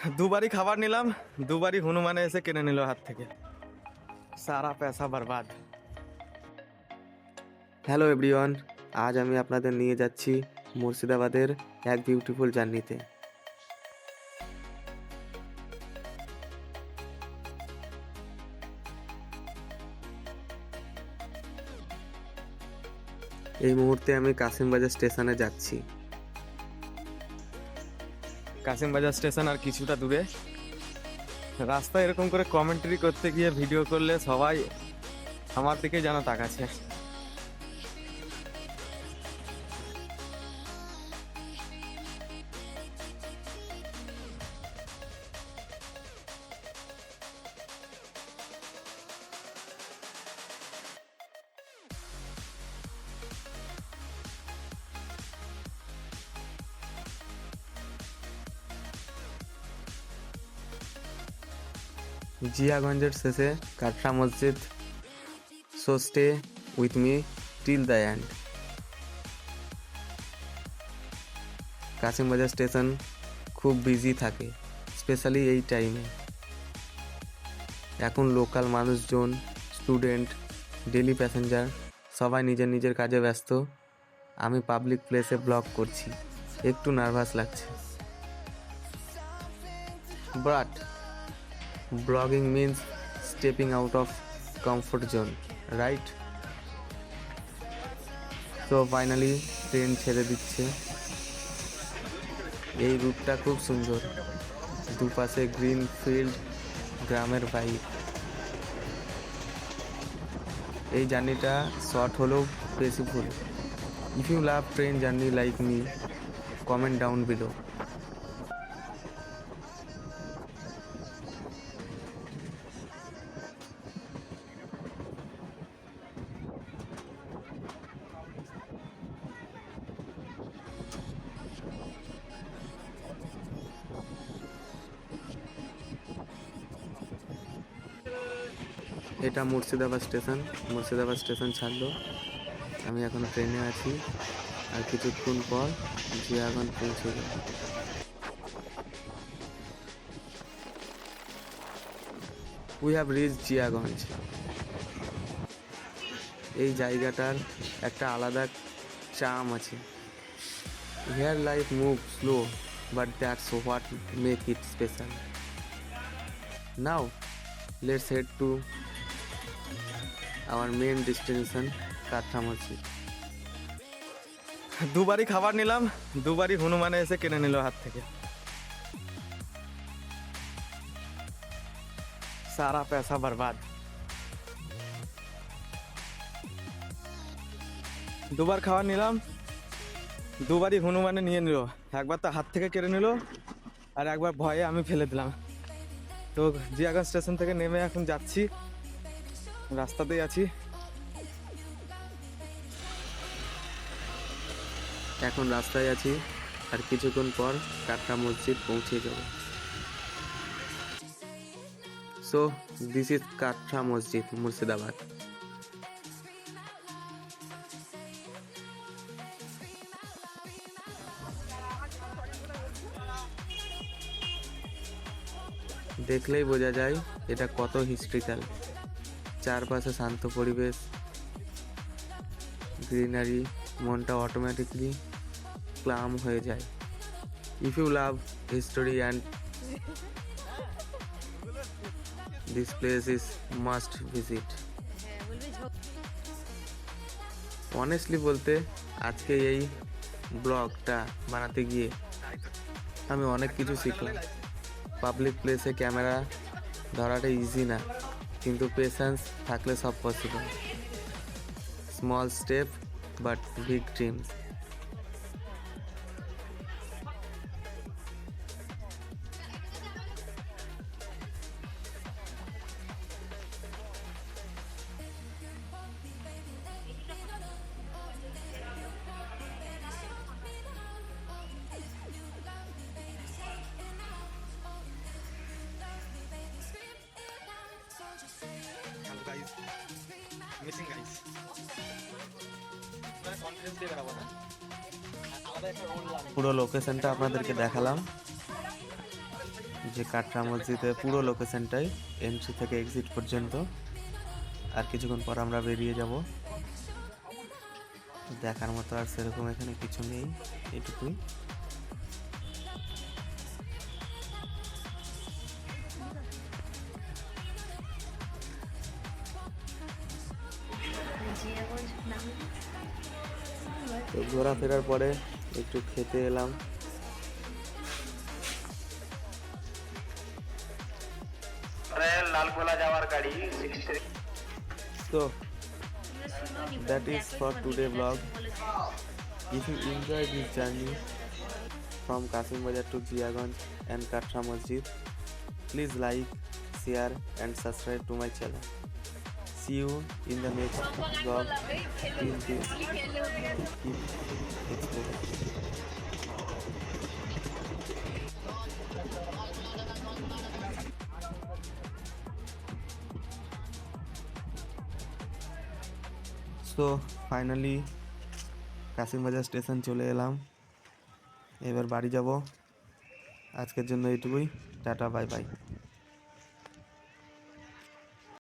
দুবারই খাবার নিলাম, দুবারই হনুমানে এসে কেড়ে নিল হাত থেকে। সারা পয়সা বরবাদ। হ্যালো এভরিওয়ান, আজ আমি আপনাদের নিয়ে যাচ্ছি মুর্শিদাবাদের এক বিউটিফুল জার্নিতে। এই মুহূর্তে আমি কাশিমবাজার স্টেশনে যাচ্ছি। কাশিমবাজার স্টেশন আর কিছুটা দূরে। রাস্তায় এরকম করে কমেন্টারি করতে গিয়ে ভিডিও করলে সবাই আমার দিকে যেন তাকাচ্ছে। জিয়াগঞ্জের শেষে কাটরা মসজিদ। So stay with me till the end. Kasimbazar station খুব বিজি থাকে, স্পেশালি এই টাইমে। এখন লোকাল মানুষজন, স্টুডেন্ট, ডেলি প্যাসেঞ্জার সবাই নিজের নিজের কাজে ব্যস্ত। আমি পাবলিক প্লেসে ব্লগ করছি, একটু নার্ভাস লাগছে। But blogging means stepping out of comfort zone, right? তো ফাইনালি ট্রেন ছেড়ে দিচ্ছে। এই রুটটা খুব সুন্দর, দুপাশে গ্রিন ফিল্ড, গ্রামের ভাইব। এই জার্নিটা শর্ট হলেও peaceful. If you love train journey like me, comment down below. এটা মুর্শিদাবাদ স্টেশন। মুর্শিদাবাদ স্টেশন ছাড়লো, আমি এখন ট্রেনে আছি। আর কিছুক্ষণ পর জিয়াগঞ্জ পৌঁছে যাব। We have reach Jiaganj. এই জায়গাটার একটা আলাদা চার্ম আছে। Here life move slow, but that's what make it special. Now let's head to our main destination, Katra Masjid. দুবারই খাবার নিলাম, দুবারই হনুমানে এসে কেড়ে নিল হাত থেকে। সারা পয়সা বরবাদ। দুবার খাবার নিলাম, দুবারই হনুমানে নিয়ে নিল। একবার তো হাত থেকে কেড়ে নিল, আর একবার ভয়ে আমি ফেলে দিলাম। তো জিয়াগঞ্জ স্টেশন থেকে নেমে এখন যাচ্ছি, রাস্তাতেই আছি। এখন রাস্তায় আছি, আর কিছুক্ষণ পর কাটরা মসজিদ পৌঁছে যাব। সো দিস ইজ কাটরা মসজিদ, মুর্শিদাবাদ। দেখলেই বোঝা যায় এটা কত হিস্ট্রিক্যাল। চারপাশে শান্ত পরিবেশ, গ্রিনারি, মনটা অটোমেটিকলি ক্লাম হয়ে যায়। If you love history and this place is must visit. Honestly বলতে, আজকে এই ব্লগটা বানাতে গিয়ে আমি অনেক কিছু শিখলাম। পাবলিক প্লেসে ক্যামেরা ধরাটা ইজি না, কিন্তু পেশেন্স থাকলে সব possible. Small step but big dreams. পুরো লোকেশনটা আপনাদেরকে দেখালাম। যে কাটরা মসজিদের পুরো লোকেশনটাই, এন্ট্রি থেকে এক্সিট পর্যন্ত। আর কিছুক্ষণ পর আমরা বেরিয়ে যাব। দেখার মতো আর সেরকম এখানে কিছু নেই, এইটুকুই। তো ঘোরাফেরার পরে একটু খেতে এলাম। লালগোলা যাওয়ার গাড়ি 63। So that is for today vlog. If you enjoy this journey from Kasim Bazar to Jiaganj and Katra Masjid, please like, share and subscribe to my channel. See you in the next vlog. Till then, keep exploring. So finally Kasim Bazar station চলে এলাম। এবার বাড়ি যাব। আজকের জন্য এইটুকুই। Tata, bye bye.